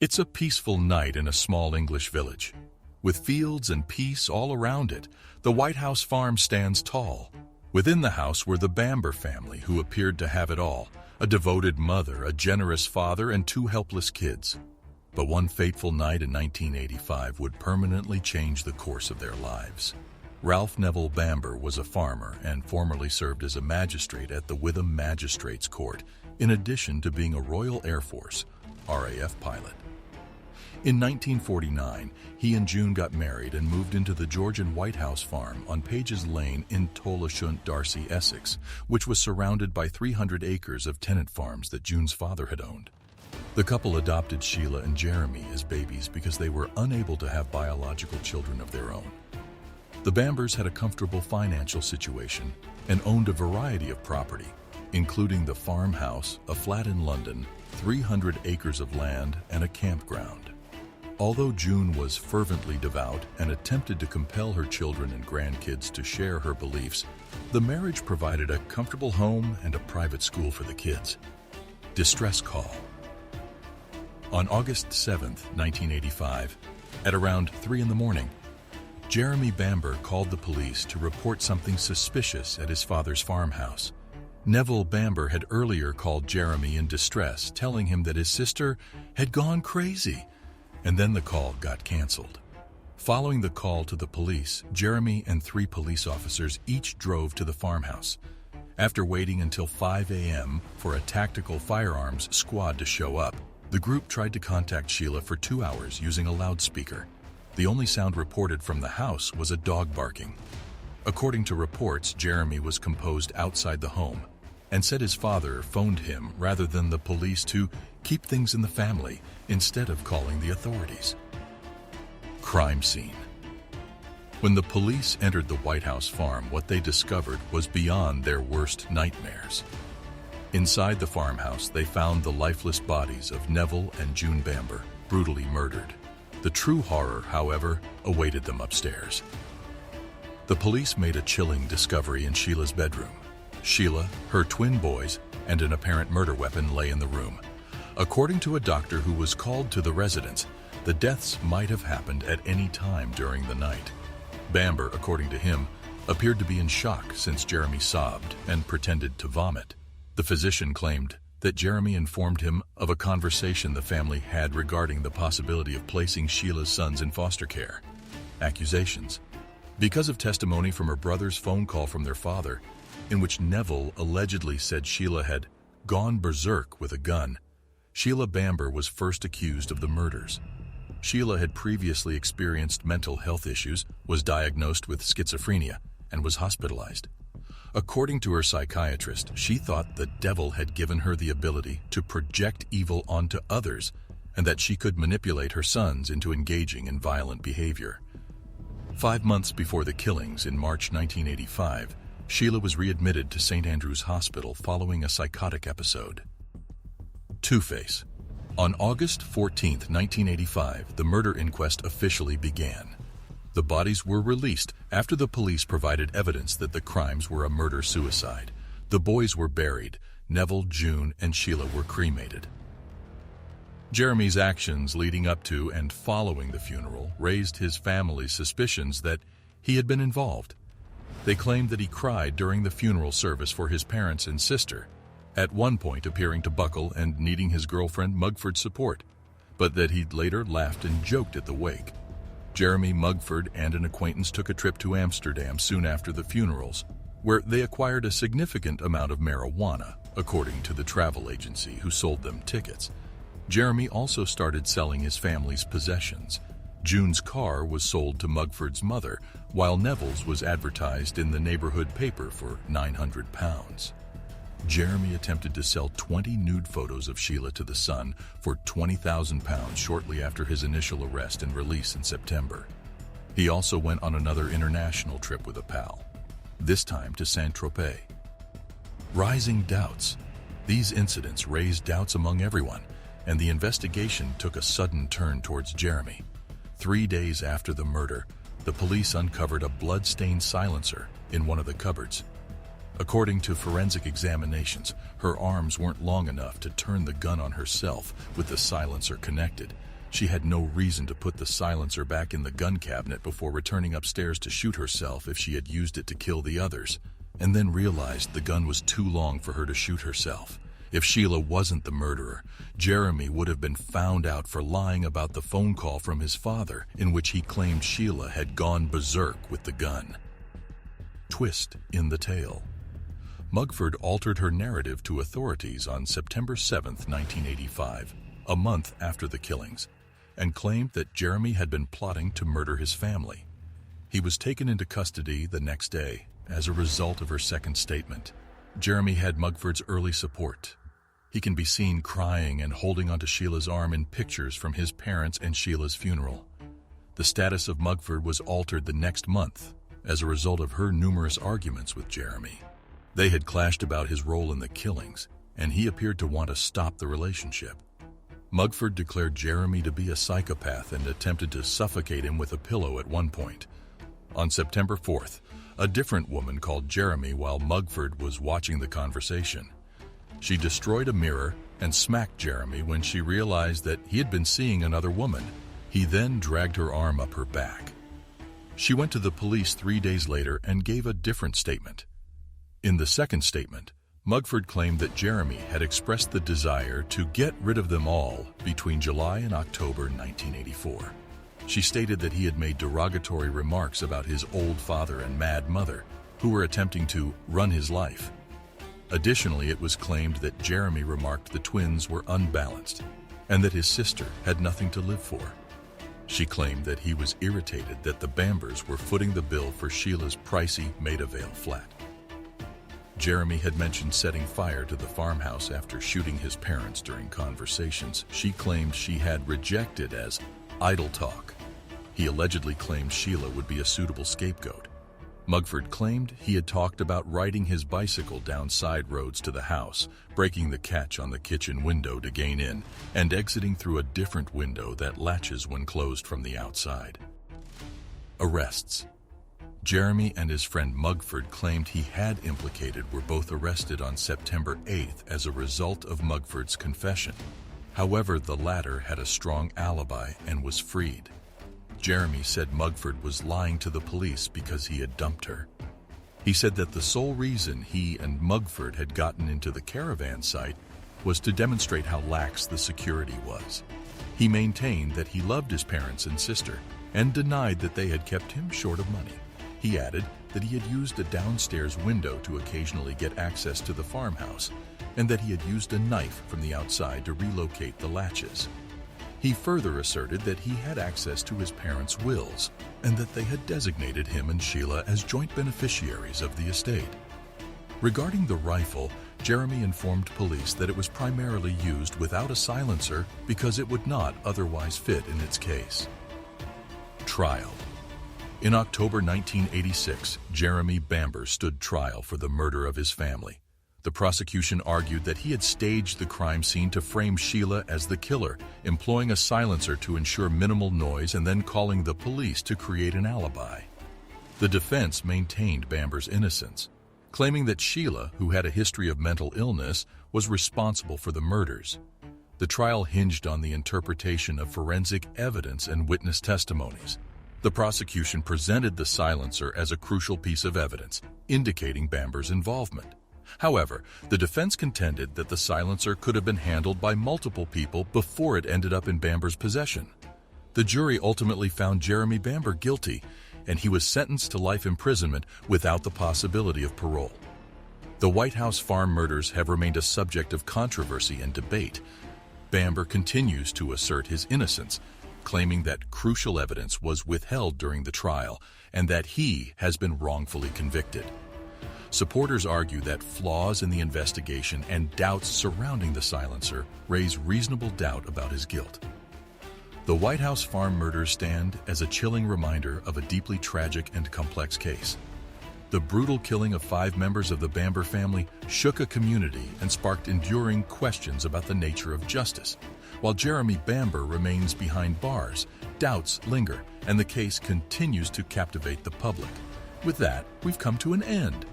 It's a peaceful night in a small English village. With fields and peace all around it, the White House farm stands tall. Within the house were the Bamber family, who appeared to have it all: a devoted mother, a generous father, and two helpless kids. But one fateful night in 1985 would permanently change the course of their lives. Ralph Neville Bamber was a farmer and formerly served as a magistrate at the Witham Magistrates Court, in addition to being a Royal Air Force RAF pilot. In 1949, he and June got married and moved into the Georgian White House farm on Pages Lane in Tolleshunt, Darcy, Essex, which was surrounded by 300 acres of tenant farms that June's father had owned. The couple adopted Sheila and Jeremy as babies because they were unable to have biological children of their own. The Bambers had a comfortable financial situation and owned a variety of property, including the farmhouse, a flat in London, 300 acres of land, and a campground. Although June was fervently devout and attempted to compel her children and grandkids to share her beliefs, the marriage provided a comfortable home and a private school for the kids. Distress call. On August 7, 1985, at around 3 in the morning, Jeremy Bamber called the police to report something suspicious at his father's farmhouse. Neville Bamber had earlier called Jeremy in distress, telling him that his sister had gone crazy, and then the call got canceled. Following the call to the police, Jeremy and 3 police officers each drove to the farmhouse. After waiting until 5 a.m. for a tactical firearms squad to show up, the group tried to contact Sheila for 2 hours using a loudspeaker. The only sound reported from the house was a dog barking. According to reports, Jeremy was composed outside the home and said his father phoned him rather than the police to keep things in the family instead of calling the authorities. Crime scene. When the police entered the White House farm, what they discovered was beyond their worst nightmares. Inside the farmhouse, they found the lifeless bodies of Neville and June Bamber, brutally murdered. The true horror, however, awaited them upstairs. The police made a chilling discovery in Sheila's bedroom. Sheila, her twin boys, and an apparent murder weapon lay in the room. According to a doctor who was called to the residence, the deaths might have happened at any time during the night. Bamber, according to him, appeared to be in shock since Jeremy sobbed and pretended to vomit. The physician claimed that Jeremy informed him of a conversation the family had regarding the possibility of placing Sheila's sons in foster care. Accusations. Because of testimony from her brother's phone call from their father, in which Neville allegedly said Sheila had gone berserk with a gun, Sheila Bamber was first accused of the murders. Sheila had previously experienced mental health issues, was diagnosed with schizophrenia, and was hospitalized. According to her psychiatrist, she thought the devil had given her the ability to project evil onto others and that she could manipulate her sons into engaging in violent behavior. 5 months before the killings in March 1985, Sheila was readmitted to St. Andrew's Hospital following a psychotic episode. Two-Face. On August 14, 1985, the murder inquest officially began. The bodies were released after the police provided evidence that the crimes were a murder-suicide. The boys were buried. Neville, June, and Sheila were cremated. Jeremy's actions leading up to and following the funeral raised his family's suspicions that he had been involved. They claimed that he cried during the funeral service for his parents and sister, at one point appearing to buckle and needing his girlfriend Mugford's support, but that he'd later laughed and joked at the wake. Jeremy, Mugford, and an acquaintance took a trip to Amsterdam soon after the funerals, where they acquired a significant amount of marijuana, according to the travel agency who sold them tickets. Jeremy also started selling his family's possessions. June's car was sold to Mugford's mother, while Neville's was advertised in the neighborhood paper for £900. Jeremy attempted to sell 20 nude photos of Sheila to the Sun for £20,000 shortly after his initial arrest and release in September. He also went on another international trip with a pal, this time to Saint-Tropez. Rising doubts. These incidents raised doubts among everyone, and the investigation took a sudden turn towards Jeremy. 3 days after the murder, the police uncovered a blood-stained silencer in one of the cupboards. According to forensic examinations, her arms weren't long enough to turn the gun on herself with the silencer connected. She had no reason to put the silencer back in the gun cabinet before returning upstairs to shoot herself if she had used it to kill the others, and then realized the gun was too long for her to shoot herself. If Sheila wasn't the murderer, Jeremy would have been found out for lying about the phone call from his father in which he claimed Sheila had gone berserk with the gun. Twist in the tale. Mugford altered her narrative to authorities on September 7, 1985, a month after the killings, and claimed that Jeremy had been plotting to murder his family. He was taken into custody the next day as a result of her second statement. Jeremy had Mugford's early support. He can be seen crying and holding onto Sheila's arm in pictures from his parents' and Sheila's funeral. The status of Mugford was altered the next month as a result of her numerous arguments with Jeremy. They had clashed about his role in the killings, and he appeared to want to stop the relationship. Mugford declared Jeremy to be a psychopath and attempted to suffocate him with a pillow at one point. On September 4th, a different woman called Jeremy while Mugford was watching the conversation. She destroyed a mirror and smacked Jeremy when she realized that he had been seeing another woman. He then dragged her arm up her back. She went to the police 3 days later and gave a different statement. In the second statement, Mugford claimed that Jeremy had expressed the desire to get rid of them all between July and October 1984. She stated that he had made derogatory remarks about his old father and mad mother, who were attempting to run his life. Additionally, it was claimed that Jeremy remarked the twins were unbalanced and that his sister had nothing to live for. She claimed that he was irritated that the Bambers were footing the bill for Sheila's pricey Maida Vale flat. Jeremy had mentioned setting fire to the farmhouse after shooting his parents during conversations she claimed she had rejected as idle talk. He allegedly claimed Sheila would be a suitable scapegoat. Mugford claimed he had talked about riding his bicycle down side roads to the house, breaking the catch on the kitchen window to gain in, and exiting through a different window that latches when closed from the outside. Arrests. Jeremy and his friend Mugford claimed he had implicated were both arrested on September 8th as a result of Mugford's confession. However, the latter had a strong alibi and was freed. Jeremy said Mugford was lying to the police because he had dumped her. He said that the sole reason he and Mugford had gotten into the caravan site was to demonstrate how lax the security was. He maintained that he loved his parents and sister and denied that they had kept him short of money. He added that he had used a downstairs window to occasionally get access to the farmhouse and that he had used a knife from the outside to relocate the latches. He further asserted that he had access to his parents' wills and that they had designated him and Sheila as joint beneficiaries of the estate. Regarding the rifle, Jeremy informed police that it was primarily used without a silencer because it would not otherwise fit in its case. Trial. In October 1986, Jeremy Bamber stood trial for the murder of his family. The prosecution argued that he had staged the crime scene to frame Sheila as the killer, employing a silencer to ensure minimal noise and then calling the police to create an alibi. The defense maintained Bamber's innocence, claiming that Sheila, who had a history of mental illness, was responsible for the murders. The trial hinged on the interpretation of forensic evidence and witness testimonies. The prosecution presented the silencer as a crucial piece of evidence, indicating Bamber's involvement. However, the defense contended that the silencer could have been handled by multiple people before it ended up in Bamber's possession. The jury ultimately found Jeremy Bamber guilty, and he was sentenced to life imprisonment without the possibility of parole. The White House farm murders have remained a subject of controversy and debate. Bamber continues to assert his innocence, claiming that crucial evidence was withheld during the trial and that he has been wrongfully convicted. Supporters argue that flaws in the investigation and doubts surrounding the silencer raise reasonable doubt about his guilt. The White House farm murders stand as a chilling reminder of a deeply tragic and complex case. The brutal killing of 5 members of the Bamber family shook a community and sparked enduring questions about the nature of justice. While Jeremy Bamber remains behind bars, doubts linger, and the case continues to captivate the public. With that, we've come to an end.